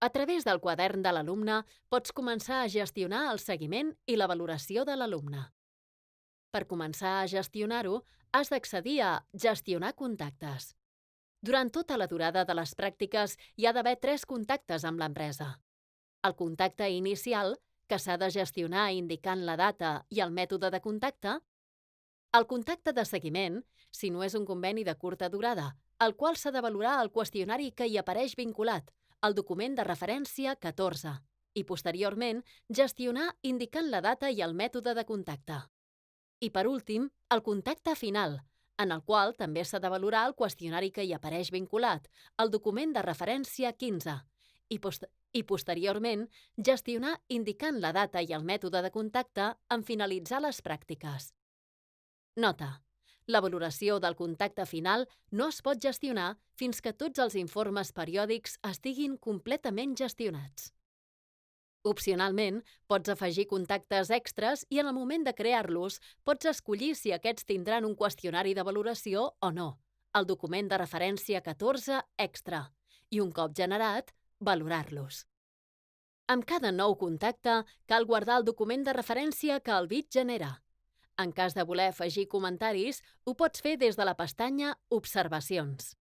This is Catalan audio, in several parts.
A través del quadern de l'alumne pots començar a gestionar el seguiment i la valoració de l'alumne. Per començar a gestionar-ho, has d'accedir a Gestionar contactes. Durant tota la durada de les pràctiques hi ha d'haver 3 contactes amb l'empresa. El contacte inicial, que s'ha de gestionar indicant la data i el mètode de contacte. El contacte de seguiment, si no és un conveni de curta durada, el qual s'ha de valorar al qüestionari que hi apareix vinculat, el document de referència 14, i posteriorment gestionar indicant la data i el mètode de contacte. I per últim, el contacte final, en el qual també s'ha de valorar el qüestionari que hi apareix vinculat, el document de referència 15, i posteriorment gestionar indicant la data i el mètode de contacte en finalitzar les pràctiques. Nota: la valoració del contacte final no es pot gestionar fins que tots els informes periòdics estiguin completament gestionats. Opcionalment, pots afegir contactes extras i en el moment de crear-los pots escollir si aquests tindran un qüestionari de valoració o no, el document de referència 14 extra, i un cop generat, valorar-los. Amb cada nou contacte cal guardar el document de referència que el BIT genera. En cas de voler afegir comentaris, ho pots fer des de la pestanya Observacions.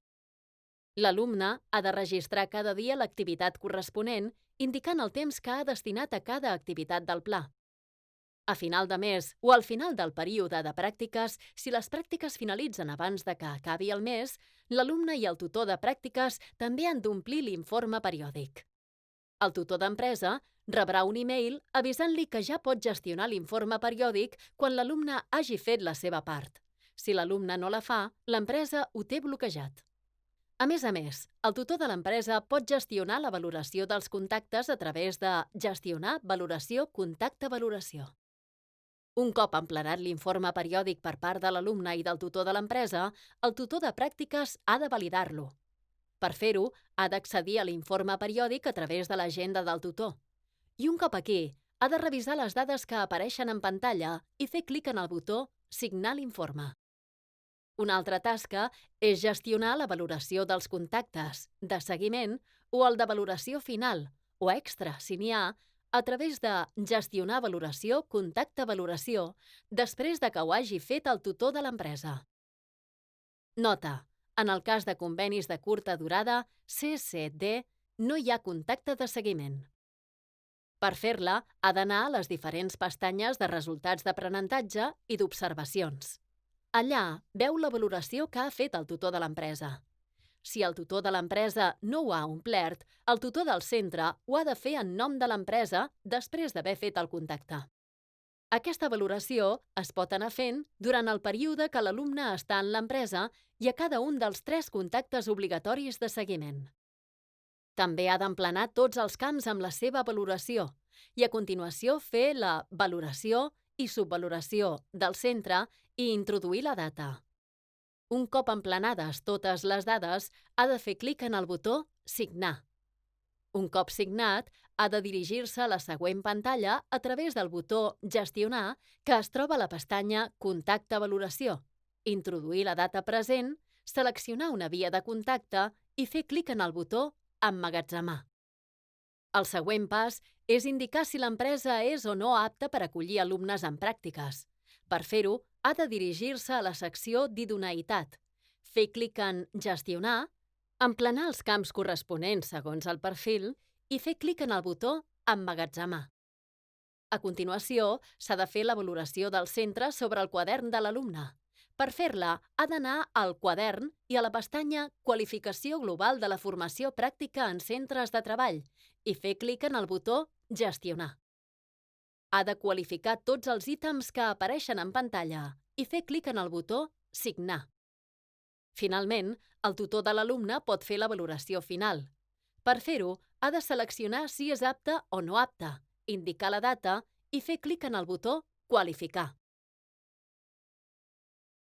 L'alumne ha de registrar cada dia l'activitat corresponent, indicant el temps que ha destinat a cada activitat del pla. A final de mes o al final del període de pràctiques, si les pràctiques finalitzen abans de que acabi el mes, l'alumne i el tutor de pràctiques també han d'omplir l'informe periòdic. El tutor d'empresa rebrà un e-mail avisant-li que ja pot gestionar l'informe periòdic quan l'alumne hagi fet la seva part. Si l'alumne no la fa, l'empresa ho té bloquejat. A més, el tutor de l'empresa pot gestionar la valoració dels contactes a través de Gestionar valoració contacte valoració. Un cop emplenat l'informe periòdic per part de l'alumne i del tutor de l'empresa, el tutor de pràctiques ha de validar-lo. Per fer-ho, ha d'accedir a l'informe periòdic a través de l'agenda del tutor. I un cop aquí, ha de revisar les dades que apareixen en pantalla i fer clic en el botó Signar l'informe. Una altra tasca és gestionar la valoració dels contactes, de seguiment o el de valoració final, o extra, si n'hi ha, a través de Gestionar valoració contacte valoració, després de que ho hagi fet el tutor de l'empresa. Nota: en el cas de convenis de curta durada, CCD, no hi ha contacte de seguiment. Per fer-la, ha d'anar a les diferents pestanyes de resultats d'aprenentatge i d'observacions. Allà veu la valoració que ha fet el tutor de l'empresa. Si el tutor de l'empresa no ho ha omplert, el tutor del centre ho ha de fer en nom de l'empresa després d'haver fet el contacte. Aquesta valoració es pot anar fent durant el període que l'alumne està en l'empresa i a cada un dels 3 contactes obligatoris de seguiment. També ha d'emplenar tots els camps amb la seva valoració i a continuació fer la valoració i subvaloració del centre i introduir la data. Un cop emplenades totes les dades, ha de fer clic en el botó Signar. Un cop signat, ha de dirigir-se a la següent pantalla a través del botó Gestionar, que es troba a la pestanya Contacte valoració, introduir la data present, seleccionar una via de contacte i fer clic en el botó Emmagatzemar. El següent pas és indicar si l'empresa és o no apta per acollir alumnes en pràctiques. Per fer-ho, ha de dirigir-se a la secció d'idoneïtat, fer clic en Gestionar, emplenar els camps corresponents segons el perfil i fer clic en el botó Emmagatzemar. A continuació, s'ha de fer la valoració del centre sobre el quadern de l'alumne. Per fer-la, ha d'anar al quadern i a la pestanya Qualificació global de la formació pràctica en centres de treball i fer clic en el botó Gestionar. Ha de qualificar tots els ítems que apareixen en pantalla i fer clic en el botó Signar. Finalment, el tutor de l'alumne pot fer la valoració final. Per fer-ho, ha de seleccionar si és apte o no apte, indicar la data i fer clic en el botó Qualificar.